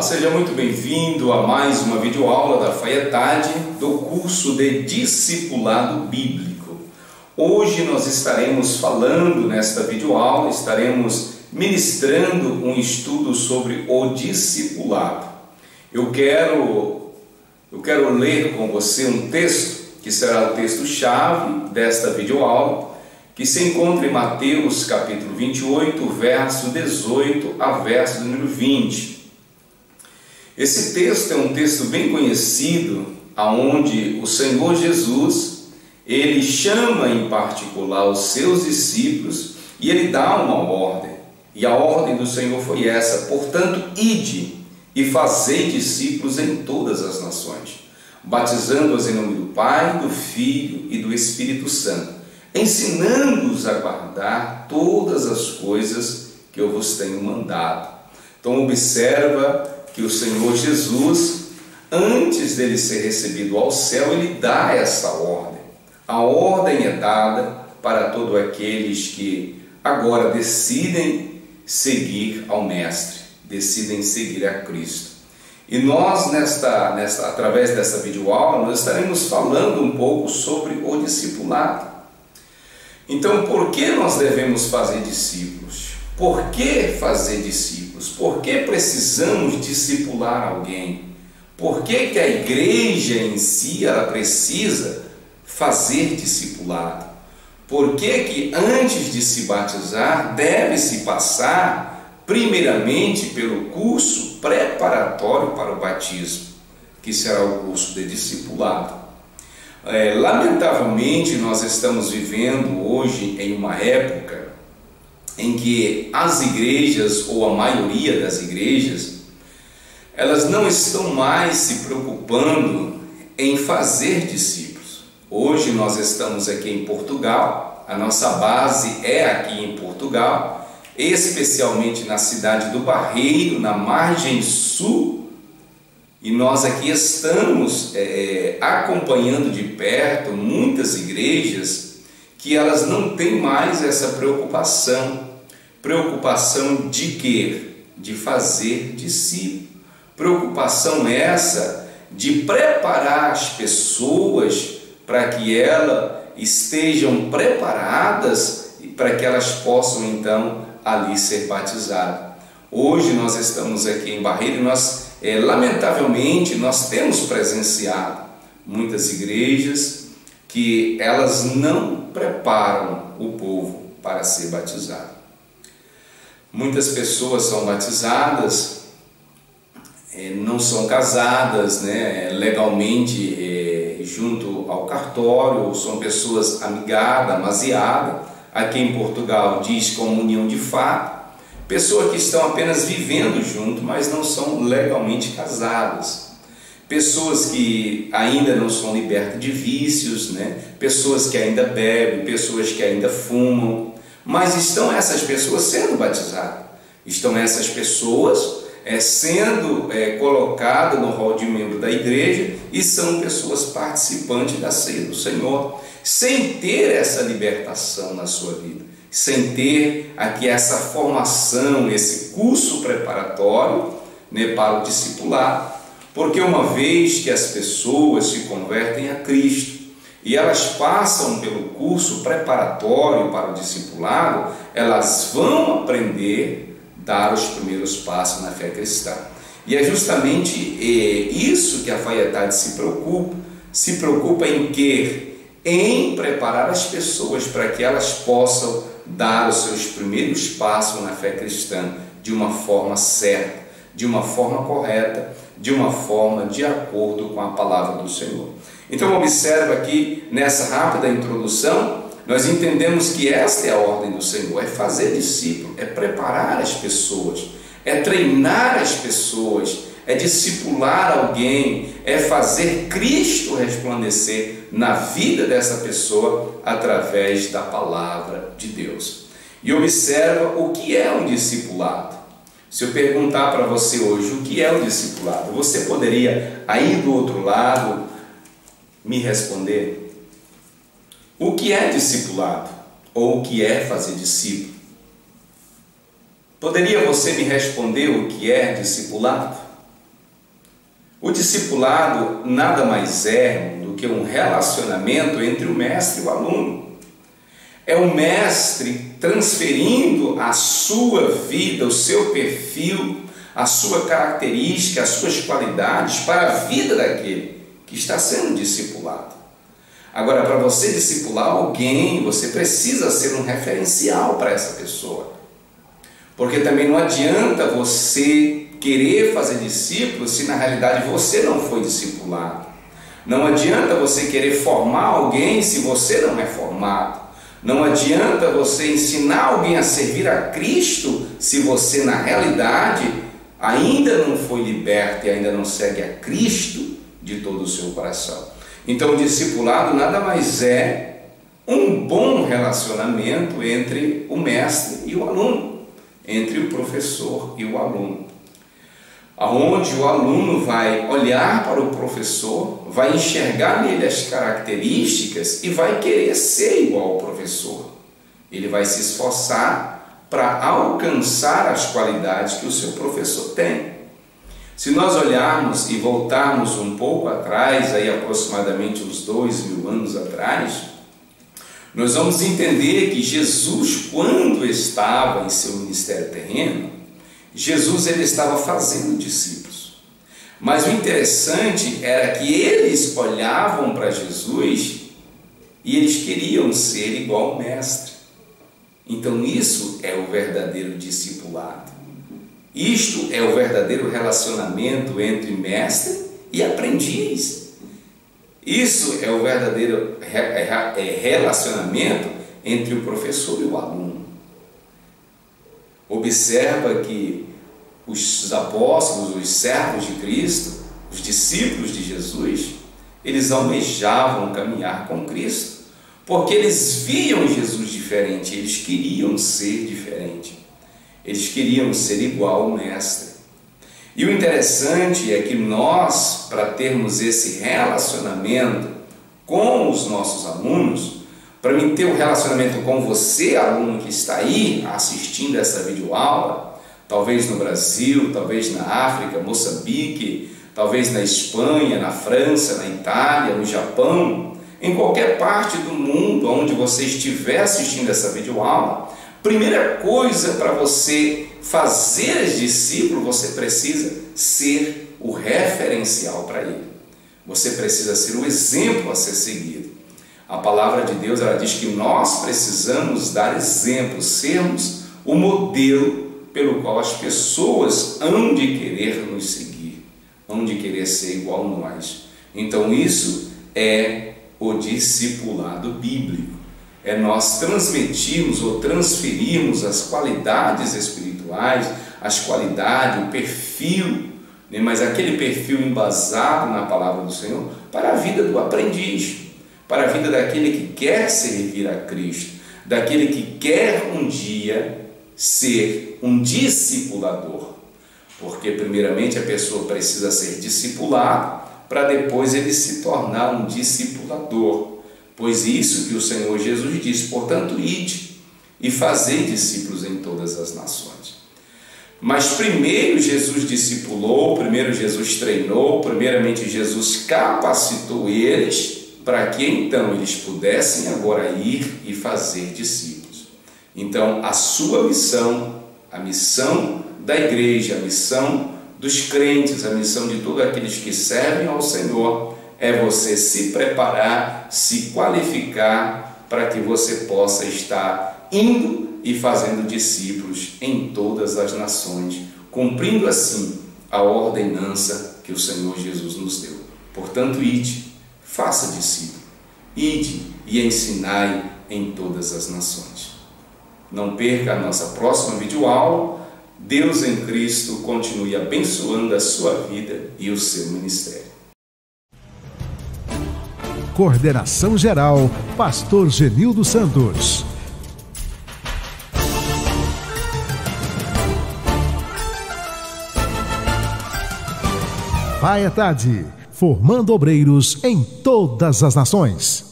Olá, seja muito bem-vindo a mais uma videoaula da Faetade do curso de Discipulado Bíblico. Hoje nós estaremos falando nesta videoaula, estaremos ministrando um estudo sobre o discipulado. Eu quero ler com você um texto que será o texto-chave desta videoaula, que se encontra em Mateus capítulo 28, verso 18 a verso número 20. Esse texto é um texto bem conhecido, aonde o Senhor Jesus, ele chama em particular os seus discípulos e ele dá uma ordem. E a ordem do Senhor foi essa: portanto, ide e fazei discípulos em todas as nações, batizando-os em nome do Pai, do Filho e do Espírito Santo, ensinando-os a guardar todas as coisas que eu vos tenho mandado. Então observa que o Senhor Jesus, antes dele ser recebido ao céu, ele dá essa ordem. A ordem é dada para todos aqueles que agora decidem seguir ao Mestre, decidem seguir a Cristo. E nós, através dessa videoaula, nós estaremos falando um pouco sobre o discipulado. Então, por que nós devemos fazer discípulos? Por que fazer discípulos? Por que precisamos discipular alguém? Por que a igreja em si ela precisa fazer discipulado? Por que antes de se batizar deve-se passar primeiramente pelo curso preparatório para o batismo, que será o curso de discipulado? Lamentavelmente nós estamos vivendo hoje em uma época em que as igrejas, ou a maioria das igrejas, elas não estão mais se preocupando em fazer discípulos. Hoje nós estamos aqui em Portugal, a nossa base é aqui em Portugal, especialmente na cidade do Barreiro, na margem sul, e nós aqui estamos acompanhando de perto muitas igrejas que elas não têm mais essa preocupação. Preocupação de quê? De fazer discípulo. Preocupação essa de preparar as pessoas para que elas estejam preparadas e para que elas possam então ali ser batizadas. Hoje nós estamos aqui em Barreiro e nós, lamentavelmente, nós temos presenciado muitas igrejas que elas não preparam o povo para ser batizado. Muitas pessoas são batizadas, não são casadas, legalmente junto ao cartório, ou são pessoas amigadas, amaziadas, aqui em Portugal diz comunhão de fato, pessoas que estão apenas vivendo junto, mas não são legalmente casadas. Pessoas que ainda não são libertas de vícios, pessoas que ainda bebem, pessoas que ainda fumam, mas estão essas pessoas sendo batizadas, estão essas pessoas sendo colocadas no rol de membro da igreja e são pessoas participantes da ceia do Senhor, sem ter essa libertação na sua vida, sem ter aqui essa formação, esse curso preparatório para o discipulado. Porque uma vez que as pessoas se convertem a Cristo e elas passam pelo curso preparatório para o discipulado, elas vão aprender a dar os primeiros passos na fé cristã. E é justamente isso que a Faetade se preocupa em quê? Em preparar as pessoas para que elas possam dar os seus primeiros passos na fé cristã de uma forma certa, de uma forma correta, de uma forma de acordo com a palavra do Senhor. Então observa aqui nessa rápida introdução, nós entendemos que esta é a ordem do Senhor, é fazer discípulo, é preparar as pessoas, é treinar as pessoas, é discipular alguém, é fazer Cristo resplandecer na vida dessa pessoa através da palavra de Deus. E observa o que é um discipulado. Se eu perguntar para você hoje o que é o discipulado, você poderia aí do outro lado me responder? O que é discipulado? Ou o que é fazer discípulo? Poderia você me responder o que é discipulado? O discipulado nada mais é do que um relacionamento entre o mestre e o aluno. É o mestre transferindo a sua vida, o seu perfil, a sua característica, as suas qualidades para a vida daquele que está sendo discipulado. Agora, para você discipular alguém, você precisa ser um referencial para essa pessoa. Porque também não adianta você querer fazer discípulos se na realidade você não foi discipulado. Não adianta você querer formar alguém se você não é formado. Não adianta você ensinar alguém a servir a Cristo se você na realidade ainda não foi liberto e ainda não segue a Cristo de todo o seu coração. Então o discipulado nada mais é um bom relacionamento entre o mestre e o aluno, entre o professor e o aluno, aonde o aluno vai olhar para o professor, vai enxergar nele as características e vai querer ser igual ao professor. Ele vai se esforçar para alcançar as qualidades que o seu professor tem. Se nós olharmos e voltarmos um pouco atrás, aí aproximadamente uns 2000 anos atrás, nós vamos entender que Jesus, quando estava em seu ministério terreno, Jesus ele estava fazendo discípulos. Mas o interessante era que eles olhavam para Jesus e eles queriam ser igual ao mestre. Então isso é o verdadeiro discipulado. Isto é o verdadeiro relacionamento entre mestre e aprendiz. Isso é o verdadeiro relacionamento entre o professor e o aluno. Observa que os apóstolos, os servos de Cristo, os discípulos de Jesus, eles almejavam caminhar com Cristo, porque eles viam Jesus diferente, eles queriam ser diferente, eles queriam ser igual ao mestre. E o interessante é que nós, para termos esse relacionamento com os nossos alunos, para mim ter um relacionamento com você, aluno que está aí assistindo essa videoaula, talvez no Brasil, talvez na África, Moçambique, talvez na Espanha, na França, na Itália, no Japão, em qualquer parte do mundo onde você estiver assistindo essa videoaula, primeira coisa para você fazer discípulo, você precisa ser o referencial para ele. Você precisa ser o exemplo a ser seguido. A palavra de Deus, ela diz que nós precisamos dar exemplo, sermos o modelo pelo qual as pessoas hão de querer nos seguir, hão de querer ser igual a nós. Então isso é o discipulado bíblico. É nós transmitirmos ou transferirmos as qualidades espirituais, as qualidades, o perfil, né? Mas aquele perfil embasado na palavra do Senhor para a vida do aprendiz, para a vida daquele que quer servir a Cristo, daquele que quer um dia ser um discipulador. Porque primeiramente a pessoa precisa ser discipulada para depois ele se tornar um discipulador. Pois isso que o Senhor Jesus disse, portanto, ide e fazei discípulos em todas as nações. Mas primeiro Jesus discipulou, primeiro Jesus treinou, primeiramente Jesus capacitou eles para que então eles pudessem agora ir e fazer discípulos. Então a sua missão, a missão da igreja, a missão dos crentes, a missão de todos aqueles que servem ao Senhor, é você se preparar, se qualificar para que você possa estar indo e fazendo discípulos em todas as nações, cumprindo assim a ordenança que o Senhor Jesus nos deu. Portanto, ide, faça discípulo, ide e ensinai em todas as nações. Não perca a nossa próxima videoaula. Deus em Cristo continue abençoando a sua vida e o seu ministério. Coordenação Geral, Pastor Genildo Santos. Pai à Tarde, formando obreiros em todas as nações.